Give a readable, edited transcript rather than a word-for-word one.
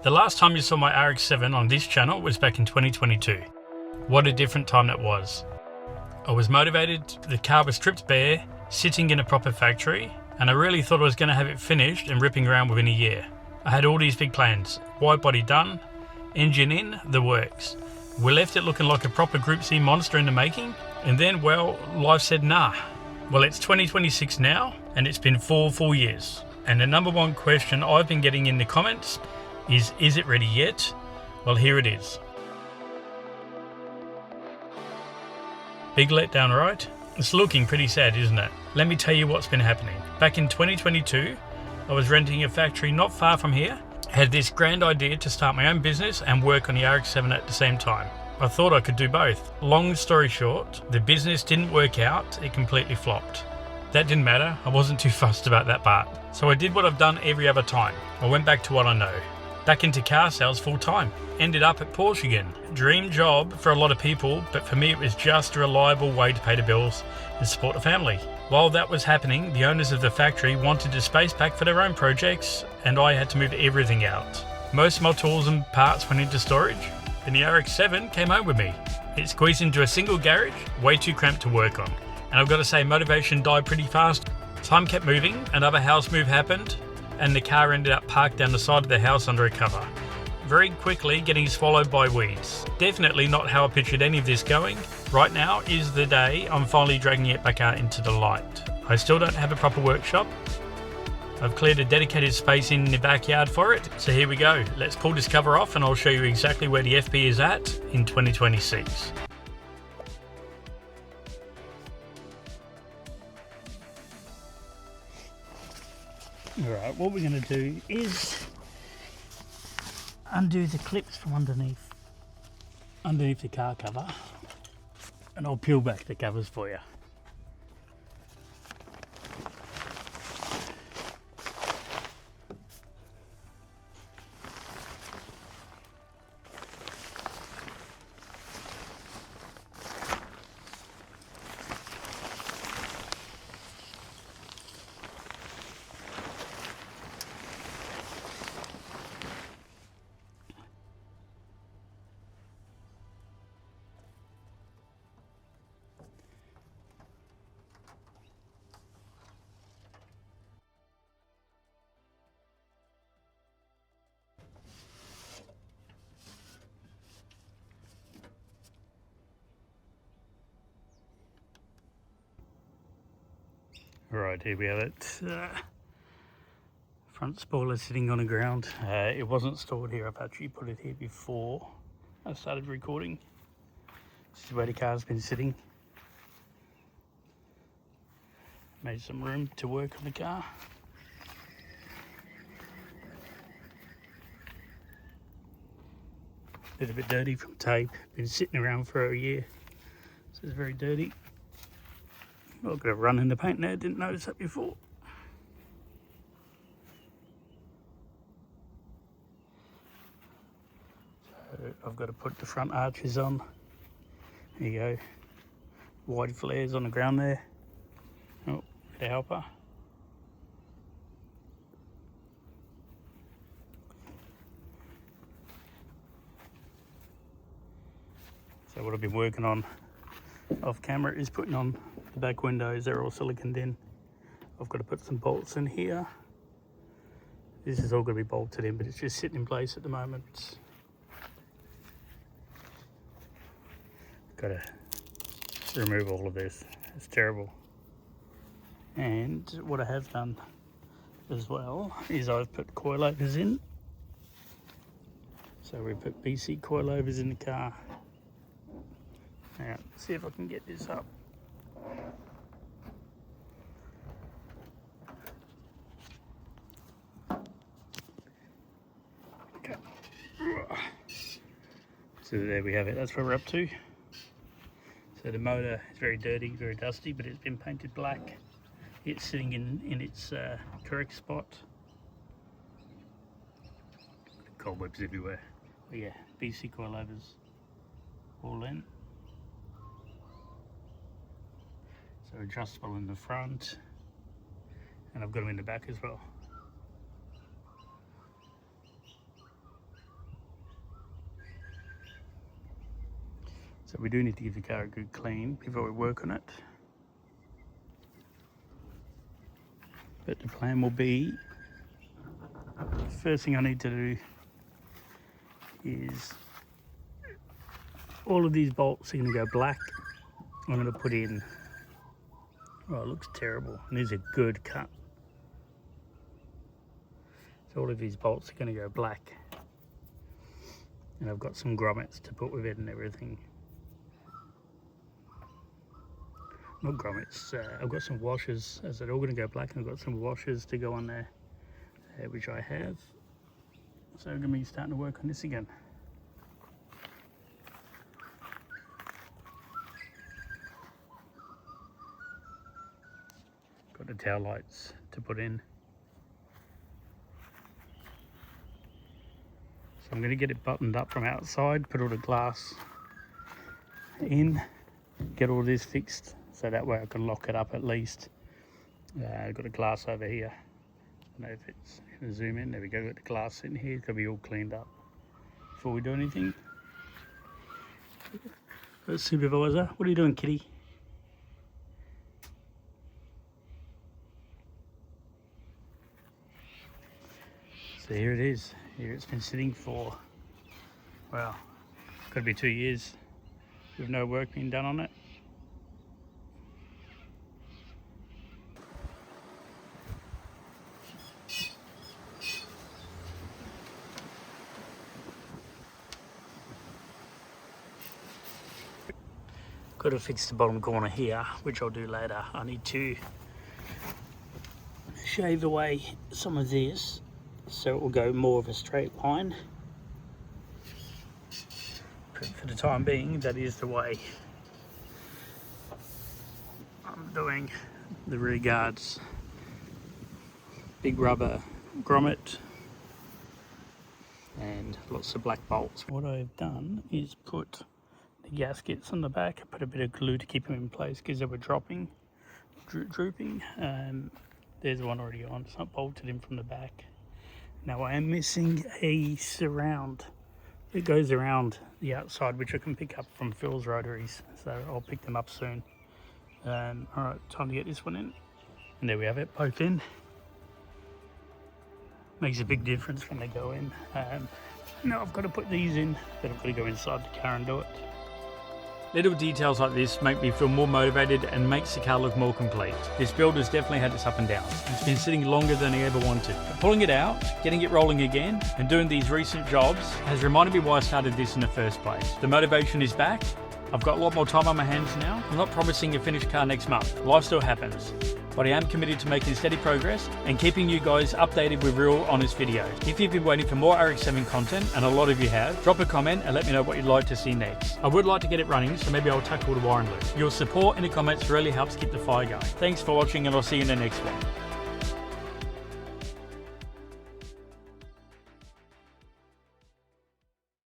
The last time you saw my RX7 on this channel was back in 2022. What a different time that was. I was motivated, the car was stripped bare, sitting in a proper factory, and I really thought I was going to have it finished and ripping around within a year. I had all these big plans, wide body done, engine in, the works. We left it looking like a proper Group C monster in the making, and then, well, life said nah. Well, it's 2026 now, and it's been 4 full years. And the number one question I've been getting in the comments is it ready yet? Well, here it is. Big letdown, right? It's looking pretty sad, isn't it? Let me tell you what's been happening. Back in 2022, I was renting a factory not far from here. I had this grand idea to start my own business and work on the RX7 at the same time. I thought I could do both. Long story short, the business didn't work out, it completely flopped. That didn't matter, I wasn't too fussed about that part. So I did what I've done every other time. I went back to what I know. Back into car sales full time. Ended up at Porsche again. Dream job for a lot of people, but for me it was just a reliable way to pay the bills and support the family. While that was happening, the owners of the factory wanted the space back for their own projects, and I had to move everything out. Most of my tools and parts went into storage, and the RX7 came home with me. It squeezed into a single garage, way too cramped to work on. And I've got to say, motivation died pretty fast. Time kept moving, another house move happened, and the car ended up parked down the side of the house under a cover. Very quickly getting swallowed by weeds. Definitely not how I pictured any of this going. Right now is the day I'm finally dragging it back out into the light. I still don't have a proper workshop. I've cleared a dedicated space in the backyard for it. So here we go. Let's pull this cover off and I'll show you exactly where the FB is at in 2026. Alright, what we're going to do is undo the clips from underneath the car cover, and I'll peel back the covers for you. Right, here we have it. Front spoiler sitting on the ground. It wasn't stored here. I've actually put it here before I started recording. This is where the car's been sitting. Made some room to work on the car. A little bit dirty from tape. Been sitting around for a year. So it's very dirty. I've got a run in the paint there, didn't notice that before. So I've got to put the front arches on. There you go. Wide flares on the ground there. Oh, bit of helper. So what I've been working on off camera is putting on the back windows. They're all siliconed in. I've got to put some bolts in here. This is all going to be bolted in, but it's just sitting in place at the moment. Got to remove all of this. It's terrible. And what I have done as well is I've put coilovers in. So we put BC coilovers in the car. Now, see if I can get this up. Okay. So there we have it. That's where we're up to. So the motor is very dirty, very dusty, but it's been painted black. It's sitting in its correct spot. Cobwebs everywhere. But yeah, BC coilovers all in. So adjustable in the front, and I've got them in the back as well. we do need to give the car a good clean before we work on it. But the plan will be, first thing I need to do is all of these bolts are going to go black. I'm going to put in, oh, it looks terrible, and these are good cut. So all of these bolts are going to go black, and I've got some grommets to put with it and everything. Not grommets, I've got some washers, as they're all going to go black, and I've got some washers to go on there, which I have. So I'm going to be starting to work on this again. Got the tail lights to put in. So I'm going to get it buttoned up from outside, put all the glass in, get all this fixed, so that way I can lock it up at least. I've got a glass over here. I don't know if it's going to zoom in. There we go, got the glass in here. It's going to be all cleaned up before we do anything. Supervisor, what are you doing, kitty? So here it is. Here it's been sitting for, well, could be 2 years with no work being done on it. Got to fix the bottom corner here, which I'll do later. I need to shave away some of this so it will go more of a straight line. But for the time being, that is the way I'm doing the rear guards. Big rubber grommet and lots of black bolts. What I've done is put the gaskets on the back, put a bit of glue to keep them in place because they were drooping. There's one already on, it's not bolted in from the back. Now I am missing a surround. It goes around the outside, which I can pick up from Phil's rotaries, so I'll pick them up soon. Alright, time to get this one in. And there we have it, both in. Makes a big difference when they go in. Now I've got to put these in, then I've got to go inside the car and do it. Little details like this make me feel more motivated and makes the car look more complete. This build has definitely had its up and downs. It's been sitting longer than I ever wanted. But pulling it out, getting it rolling again, and doing these recent jobs has reminded me why I started this in the first place. The motivation is back. I've got a lot more time on my hands now. I'm not promising a finished car next month. Life still happens. But I am committed to making steady progress and keeping you guys updated with real honest videos. If you've been waiting for more RX7 content, and a lot of you have, drop a comment and let me know what you'd like to see next. I would like to get it running, so maybe I'll tackle the wiring loop. Your support in the comments really helps keep the fire going. Thanks for watching, and I'll see you in the next one.